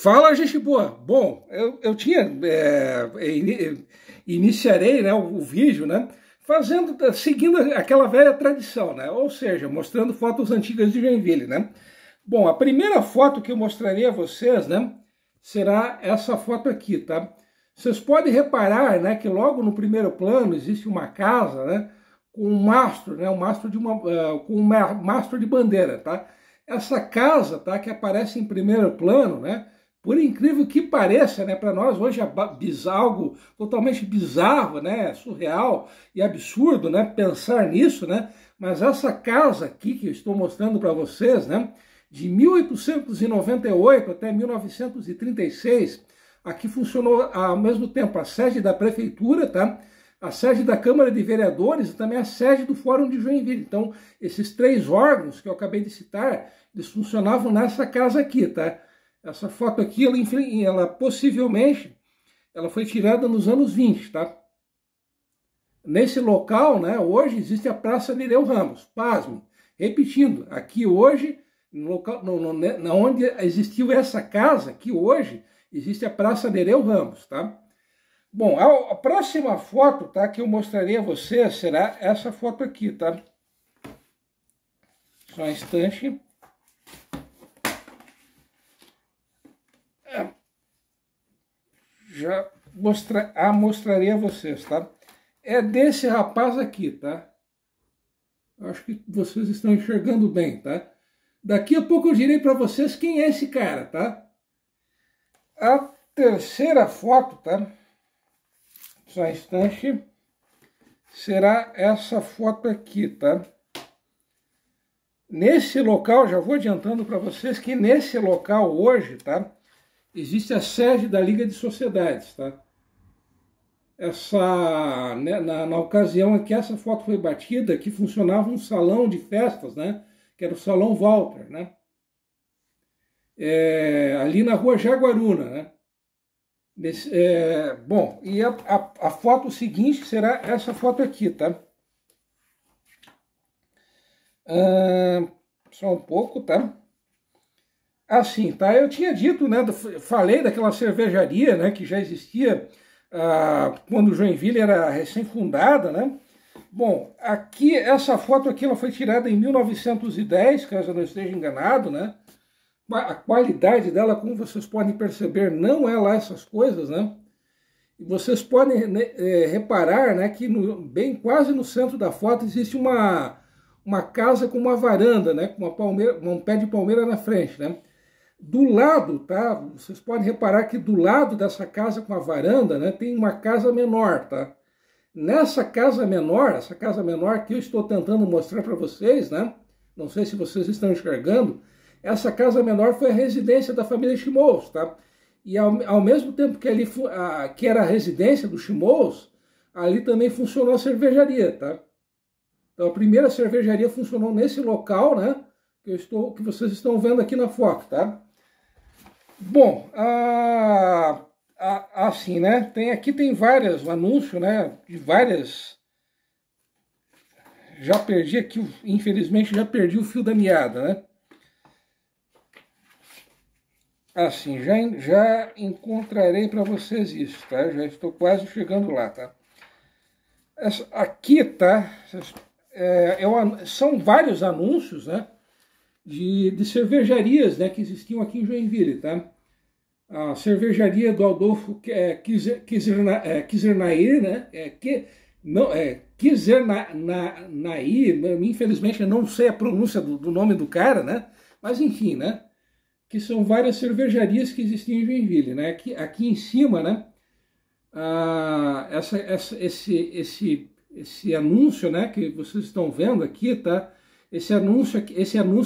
Fala, gente boa. Bom, eu iniciarei, né, o vídeo, né, seguindo aquela velha tradição, né, ou seja, mostrando fotos antigas de Joinville, né. Bom, a primeira foto que eu mostrarei a vocês, né, será essa foto aqui, tá? Vocês podem reparar, né, que logo no primeiro plano existe uma casa, né, com um mastro, né, com um mastro de bandeira, tá? Essa casa, tá, que aparece em primeiro plano, né, por incrível que pareça, né, para nós hoje é algo totalmente bizarro, né, surreal e absurdo, né, pensar nisso, né, mas essa casa aqui que eu estou mostrando para vocês, né, de 1898 até 1936, aqui funcionou ao mesmo tempo a sede da prefeitura, tá? A sede da Câmara de Vereadores e também a sede do Fórum de Joinville. Então, esses três órgãos que eu acabei de citar, eles funcionavam nessa casa aqui, tá? Essa foto aqui, ela possivelmente, ela foi tirada nos anos 20, tá? Nesse local, né, hoje existe a Praça Nereu Ramos. Pasme, repetindo, aqui hoje, no local, onde existiu essa casa, aqui hoje, existe a Praça Nereu Ramos, tá? Bom, a próxima foto, tá, que eu mostrarei a vocês será essa foto aqui, tá? Só um instante. Já mostrarei a vocês, tá? É desse rapaz aqui, tá? Acho que vocês estão enxergando bem, tá? Daqui a pouco eu direi para vocês quem é esse cara, tá? A terceira foto, tá? Só um instante. Será essa foto aqui, tá? Nesse local, já vou adiantando para vocês que nesse local hoje, tá? Existe a sede da Liga de Sociedades, tá? Né, na ocasião em que essa foto foi batida, que funcionava um salão de festas, né? Que era o Salão Walter, né? Ali na rua Jaguaruna, né? Bom, e a foto seguinte será essa foto aqui, tá? Só um pouco, tá? Assim, tá? Eu tinha dito, né? Falei daquela cervejaria, né? Que já existia quando Joinville era recém-fundada, né? Bom, aqui, essa foto aqui, ela foi tirada em 1910, caso eu não esteja enganado, né? A qualidade dela, como vocês podem perceber, não é lá essas coisas, né? E vocês podem reparar, né, que quase no centro da foto existe uma casa com uma varanda, né, com um pé de palmeira na frente, né? Do lado, tá? Vocês podem reparar que do lado dessa casa com a varanda, né, tem uma casa menor, tá? Essa casa menor que eu estou tentando mostrar para vocês, né? Não sei se vocês estão enxergando. Essa casa menor foi a residência da família Chimous, tá? E ao mesmo tempo que ali que era a residência do Chimous, ali também funcionou a cervejaria, tá? Então a primeira cervejaria funcionou nesse local, né? Que vocês estão vendo aqui na foto, tá? Bom, assim, né? Aqui tem vários anúncios, né? De várias. Já perdi aqui, infelizmente já perdi o fio da meada, né? Assim, já encontrarei para vocês isso, tá? Já estou quase chegando lá, tá? Aqui, tá? São vários anúncios, né? De cervejarias, né? Que existiam aqui em Joinville, tá? A cervejaria do Adolfo Kizernair, né? Kizernair, infelizmente eu não sei a pronúncia do nome do cara, né? Mas enfim, né? Que são várias cervejarias que existiam em Joinville, né? Aqui em cima, né? Esse anúncio, né? Que vocês estão vendo aqui, tá? Esse anúncio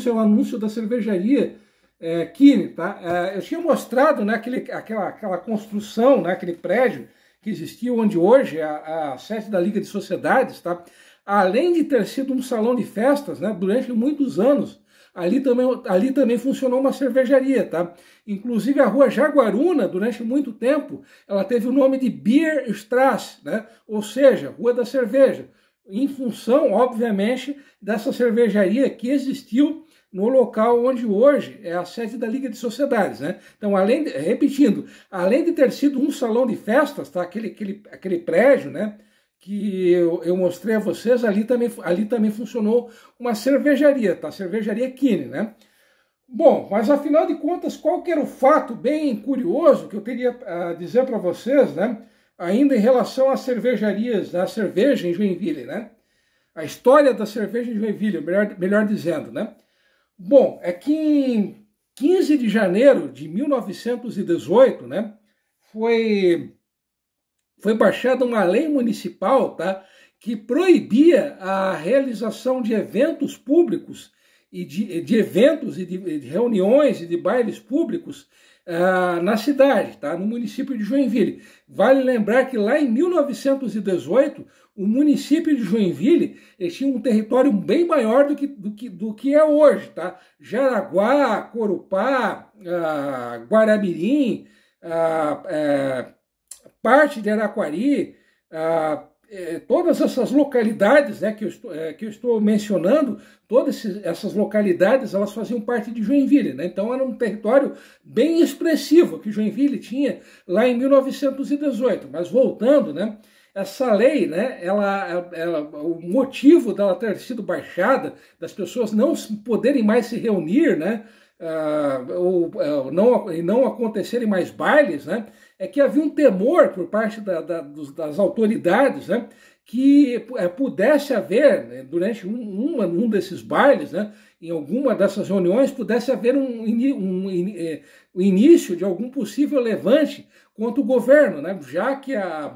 é o anúncio da cervejaria Kine, tá? Eu tinha mostrado, né? Aquela construção, né? Aquele prédio que existia onde hoje é a sede da Liga de Sociedades, tá? Além de ter sido um salão de festas, né? Durante muitos anos. Ali também funcionou uma cervejaria, tá? Inclusive a rua Jaguaruna, durante muito tempo, ela teve o nome de Bierstraße, né? Ou seja, Rua da Cerveja, em função, obviamente, dessa cervejaria que existiu no local onde hoje é a sede da Liga de Sociedades, né? Então, repetindo, além de ter sido um salão de festas, tá? Aquele prédio, né? Que eu mostrei a vocês, ali também funcionou uma cervejaria, tá? Cervejaria Quine, né? Bom, mas afinal de contas, qual que era o fato bem curioso que eu teria a dizer para vocês, né? Ainda em relação às cervejarias, da cerveja em Joinville, né? A história da cerveja em Joinville, melhor dizendo, né? Bom, é que em 15 de janeiro de 1918, né, foi baixada uma lei municipal, tá, que proibia a realização de eventos públicos e de eventos e de reuniões e de bailes públicos na cidade, tá, no município de Joinville. Vale lembrar que lá em 1918, o município de Joinville tinha um território bem maior do que é hoje, tá? Jaraguá, Corupá, Guaramirim, parte de Araquari, todas essas localidades, né, que eu estou mencionando, todas essas localidades, elas faziam parte de Joinville, né? Então era um território bem expressivo que Joinville tinha lá em 1918. Mas voltando, né, essa lei, né, o motivo dela ter sido baixada, das pessoas não poderem mais se reunir, né, não acontecerem mais bailes, né, é que havia um temor por parte das autoridades, né, que pudesse haver, né, durante um desses bailes, né, em alguma dessas reuniões, pudesse haver o início de algum possível levante contra o governo, né, já que a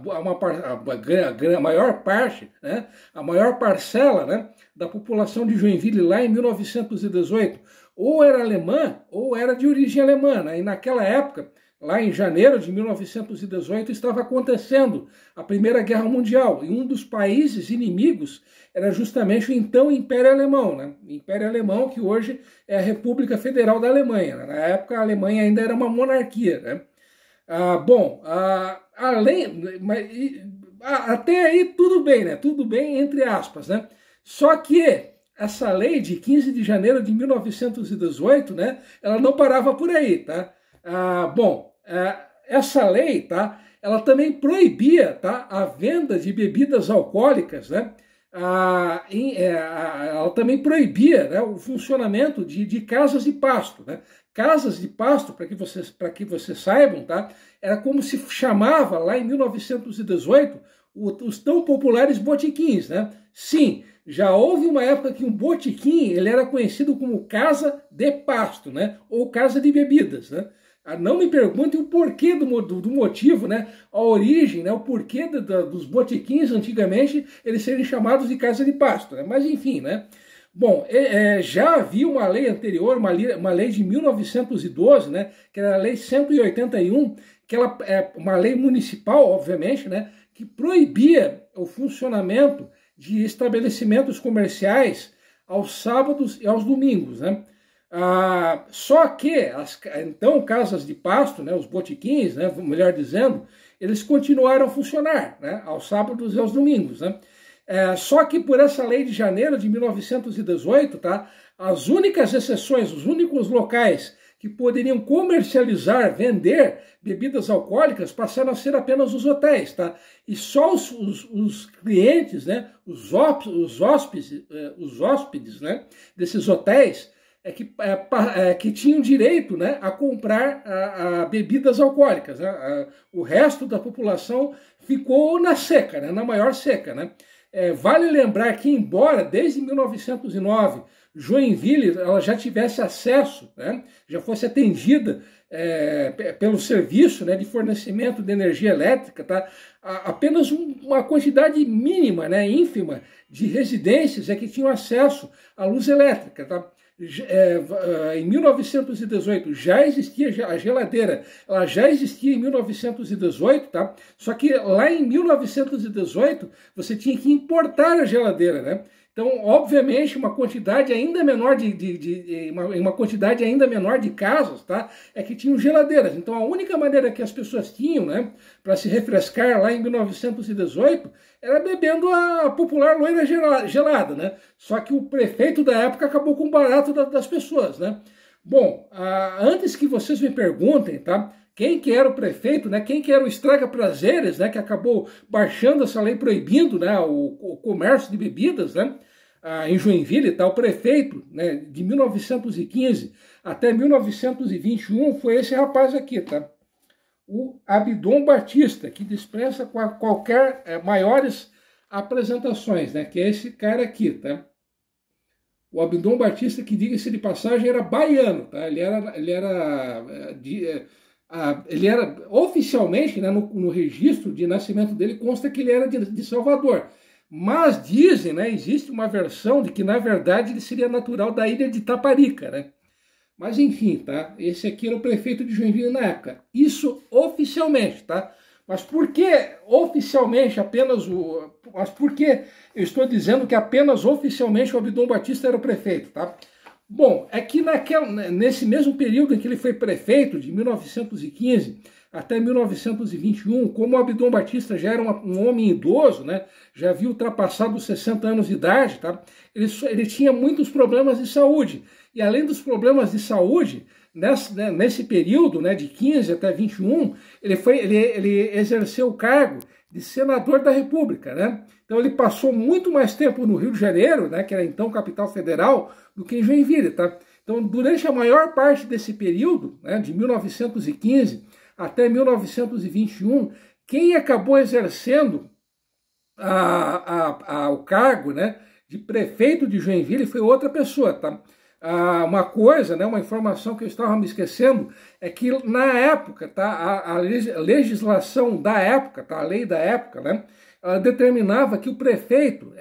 maior parte, né, a maior parcela, né, da população de Joinville lá em 1918 ou era alemã ou era de origem alemã, né, e naquela época, lá em janeiro de 1918, estava acontecendo a Primeira Guerra Mundial, e um dos países inimigos era justamente o então Império Alemão, né? O Império Alemão, que hoje é a República Federal da Alemanha, né? Na época a Alemanha ainda era uma monarquia, né? Até aí tudo bem, né? Tudo bem entre aspas, né? Só que essa lei de 15 de janeiro de 1918, né? Ela não parava por aí, tá? Essa lei, tá, ela também proibia, tá, a venda de bebidas alcoólicas, né, ela também proibia, né, o funcionamento de casas de pasto, né. Casas de pasto, para que vocês saibam, tá, era como se chamava lá em 1918 os tão populares botequins, né. Sim, já houve uma época que um botequim ele era conhecido como casa de pasto, né, ou casa de bebidas, né. Não me perguntem o porquê do motivo, né? A origem, né? O porquê dos botequins antigamente eles serem chamados de casa de pasto, né? Mas enfim, né? Bom, já havia uma lei anterior, uma lei de 1912, né? Que era a Lei 181, que ela é uma lei municipal, obviamente, né? Que proibia o funcionamento de estabelecimentos comerciais aos sábados e aos domingos, né? Só que, então, casas de pasto, né, os botequins, né, melhor dizendo, eles continuaram a funcionar, né, aos sábados e aos domingos. Né? Só que por essa lei de janeiro de 1918, tá, as únicas exceções, os únicos locais que poderiam comercializar, vender bebidas alcoólicas passaram a ser apenas os hotéis. Tá? E só os clientes, né, os hóspedes, né, desses hotéis, que tinham direito, né, a comprar bebidas alcoólicas. Né? O resto da população ficou na seca, né, na maior seca. Né? Vale lembrar que, embora desde 1909 Joinville ela já tivesse acesso, né, já fosse atendida pelo serviço, né, de fornecimento de energia elétrica, tá? Apenas uma quantidade mínima, né, ínfima, de residências que tinham acesso à luz elétrica. Tá? Em 1918 já existia a geladeira, ela já existia em 1918, tá? Só que lá em 1918 você tinha que importar a geladeira, né? Então, obviamente, uma quantidade ainda menor uma quantidade ainda menor de casas, tá, é que tinham geladeiras. Então, a única maneira que as pessoas tinham, né, para se refrescar lá em 1918 era bebendo a popular loira gelada, né? Só que o prefeito da época acabou com o barato das pessoas, né? Bom, antes que vocês me perguntem, tá? Quem que era o prefeito, né? Quem que era o estraga-prazeres, né? Que acabou baixando essa lei proibindo, né, o comércio de bebidas, né? Em Joinville, tá? O prefeito, né, de 1915 até 1921 foi esse rapaz aqui, tá? O Abdon Batista, que dispensa qualquer maiores apresentações, né? Que é esse cara aqui, tá? O Abdon Batista, que diga-se de passagem, era baiano, tá? Ele era oficialmente, né, no registro de nascimento dele, consta que ele era de Salvador. Mas dizem, né, existe uma versão de que, na verdade, ele seria natural da ilha de Taparica, né? Mas enfim, tá? Esse aqui era o prefeito de Joinville na época. Isso oficialmente, tá? Mas por que oficialmente apenas o... Mas por que eu estou dizendo que apenas oficialmente o Abdon Batista era o prefeito, tá? Bom, é que nesse mesmo período em que ele foi prefeito, de 1915 até 1921, como o Abdon Batista já era um homem idoso, né, já havia ultrapassado os 60 anos de idade, tá, ele tinha muitos problemas de saúde. E além dos problemas de saúde, nesse período, né, de 15 até 21, ele exerceu o cargo de senador da República, né? Então ele passou muito mais tempo no Rio de Janeiro, né, que era então capital federal, do que em Joinville, tá? Então, durante a maior parte desse período, né, de 1915 até 1921, quem acabou exercendo o cargo, né, de prefeito de Joinville foi outra pessoa, tá? Uma coisa, né, uma informação que eu estava me esquecendo, é que na época, tá, a legislação da época, tá, a lei da época, né, ela determinava que o prefeito,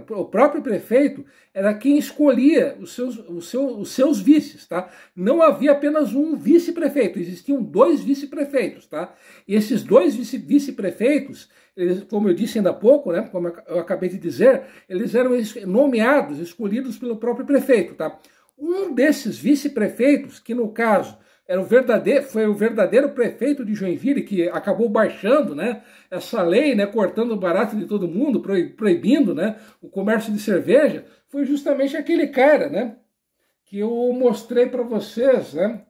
o próprio prefeito, era quem escolhia os seus vices, tá? Não havia apenas um vice-prefeito, existiam 2 vice-prefeitos, tá? E esses 2 vice-prefeitos, como eu disse ainda há pouco, né, como eu acabei de dizer, eles eram nomeados, escolhidos pelo próprio prefeito, tá? Um desses vice-prefeitos, que no caso foi o verdadeiro prefeito de Joinville, que acabou baixando, né, essa lei, né, cortando o barato de todo mundo, proibindo, né, o comércio de cerveja, foi justamente aquele cara, né, que eu mostrei para vocês, né,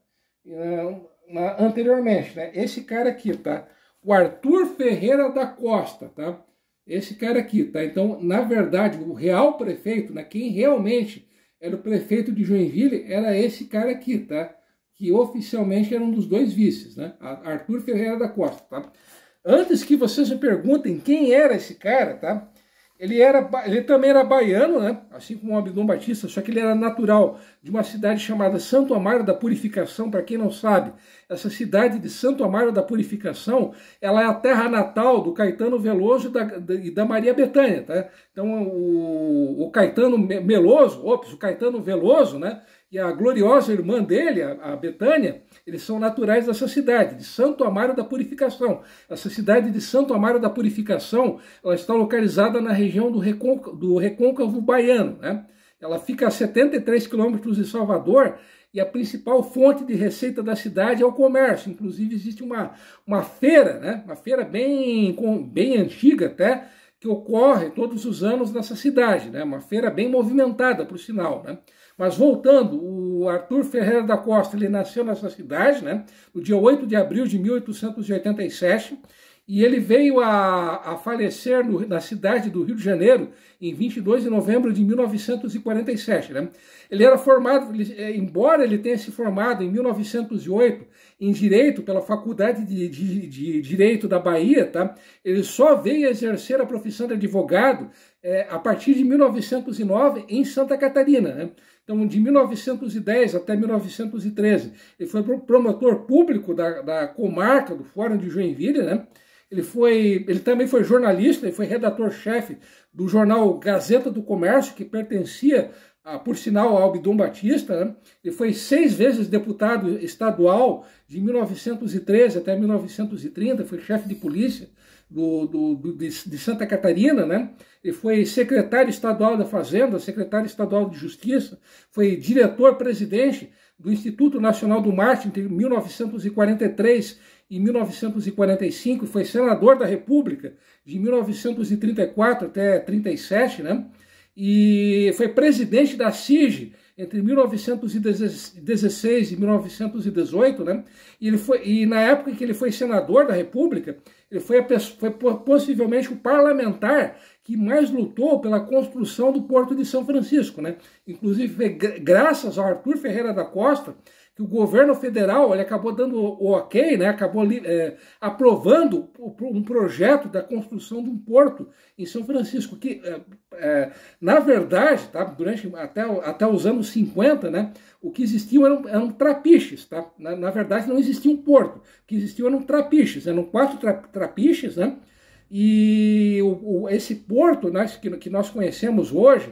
anteriormente, né, esse cara aqui, tá? O Arthur Ferreira da Costa, tá? Esse cara aqui, tá? Então, na verdade, o real prefeito, né, quem realmente era o prefeito de Joinville, era esse cara aqui, tá? Que oficialmente era um dos 2 vices, né? Arthur Ferreira da Costa, tá? Antes que vocês me perguntem quem era esse cara, tá? Ele também era baiano, né? Assim como o Abdon Batista, só que ele era natural de uma cidade chamada Santo Amaro da Purificação. Para quem não sabe, essa cidade de Santo Amaro da Purificação, ela é a terra natal do Caetano Veloso e da Maria Bethânia, tá? Então o Caetano Veloso, né? E a gloriosa irmã dele, a Bethânia, eles são naturais dessa cidade, de Santo Amaro da Purificação. Essa cidade de Santo Amaro da Purificação, ela está localizada na região do Recôncavo Baiano, né? Ela fica a 73 quilômetros de Salvador e a principal fonte de receita da cidade é o comércio. Inclusive existe uma feira, né? Uma feira bem antiga até, que ocorre todos os anos nessa cidade, né? Uma feira bem movimentada, por sinal, né? Mas voltando, o Arthur Ferreira da Costa, ele nasceu nessa cidade, né, no dia 8 de abril de 1887, e ele veio a falecer na cidade do Rio de Janeiro em 22 de novembro de 1947. Né? Ele era formado, embora ele tenha se formado em 1908 em Direito pela Faculdade de Direito da Bahia, tá? Ele só veio exercer a profissão de advogado a partir de 1909 em Santa Catarina, né? Então, de 1910 até 1913, ele foi promotor público da comarca do Fórum de Joinville, né? Ele também foi jornalista, ele foi redator-chefe do jornal Gazeta do Comércio, que pertencia por sinal, Albion Batista, né? Ele foi 6 vezes deputado estadual de 1913 até 1930, foi chefe de polícia de Santa Catarina, né? Ele foi secretário estadual da Fazenda, secretário estadual de Justiça, foi diretor-presidente do Instituto Nacional do Mar entre 1943 e 1945, foi senador da República de 1934 até 37, né? E foi presidente da CIG entre 1916 e 1918, né? E na época em que ele foi senador da República, ele foi possivelmente o parlamentar que mais lutou pela construção do Porto de São Francisco, né? Inclusive, foi graças ao Arthur Ferreira da Costa que o governo federal ele acabou dando o ok, né? Acabou aprovando um projeto da construção de um porto em São Francisco, que, na verdade, tá? Durante até os anos 50, né? O que existiam eram trapiches, tá? Na verdade, não existia um porto, o que existiam eram trapiches, eram 4 trapiches, né? E esse porto, né, que nós conhecemos hoje,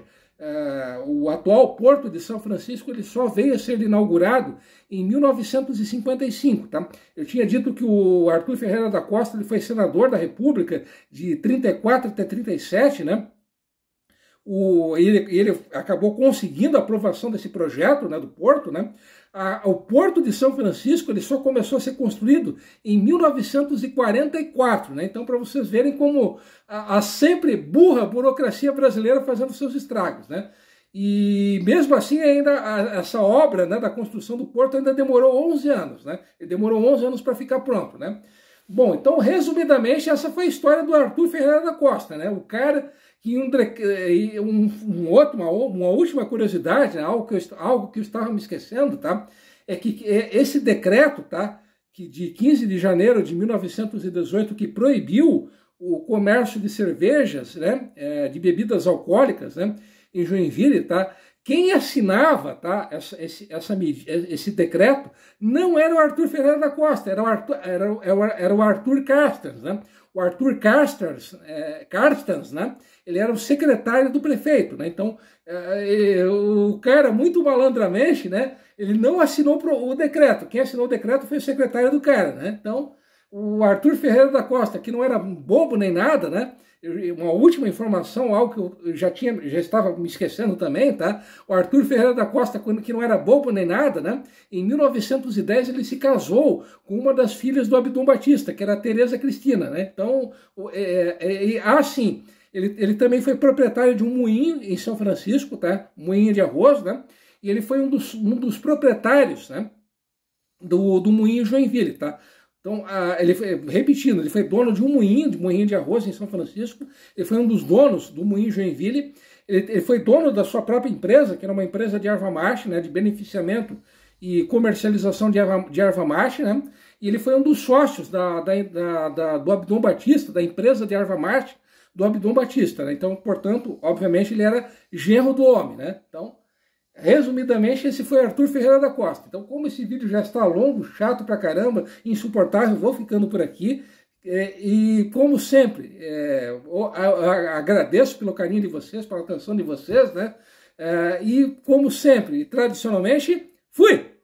o atual Porto de São Francisco, ele só veio a ser inaugurado em 1955, tá? Eu tinha dito que o Arthur Ferreira da Costa ele foi senador da República de 34 até 37, né? Ele acabou conseguindo a aprovação desse projeto, né, do porto, né? O Porto de São Francisco ele só começou a ser construído em 1944, né? Então, para vocês verem como a sempre burra burocracia brasileira fazendo seus estragos, né? E mesmo assim, ainda essa obra, né, da construção do porto ainda demorou 11 anos, né? Ele demorou 11 anos para ficar pronto, né? Bom, então, resumidamente, essa foi a história do Arthur Ferreira da Costa, né? O cara que uma última curiosidade, né? algo que eu estava me esquecendo, tá? É que esse decreto, tá? Que de 15 de janeiro de 1918, que proibiu o comércio de cervejas, né? De bebidas alcoólicas, né? Em Joinville, tá? Quem assinava, tá, esse decreto não era o Arthur Ferreira da Costa, era o Arthur Carstens, né? O Arthur Carstens, né? Ele era o secretário do prefeito, né? Então, o cara, muito malandramente, né? Ele não assinou o decreto. Quem assinou o decreto foi o secretário do cara, né? Então, o Arthur Ferreira da Costa, que não era bobo nem nada, né? Uma última informação, algo que eu já estava me esquecendo também, tá? O Arthur Ferreira da Costa, que não era bobo nem nada, né? Em 1910 ele se casou com uma das filhas do Albion Batista, que era a Tereza Cristina, né? Então, sim, ele também foi proprietário de um moinho em São Francisco, tá? Um moinho de arroz, né? E ele foi um dos proprietários, né? Do moinho Joinville, tá? Então, repetindo, ele foi dono de um moinho de arroz em São Francisco, ele foi um dos donos do moinho Joinville, ele foi dono da sua própria empresa, que era uma empresa de erva mate, né, de beneficiamento e comercialização de erva mate, né, e ele foi um dos sócios do Albion Batista, da empresa de erva mate do Albion Batista, né, então, portanto, obviamente, ele era genro do homem, né, então... Resumidamente, esse foi Arthur Ferreira da Costa. Então, como esse vídeo já está longo, chato pra caramba, insuportável, vou ficando por aqui. E, como sempre, agradeço pelo carinho de vocês, pela atenção de vocês, né? E, como sempre, tradicionalmente, fui!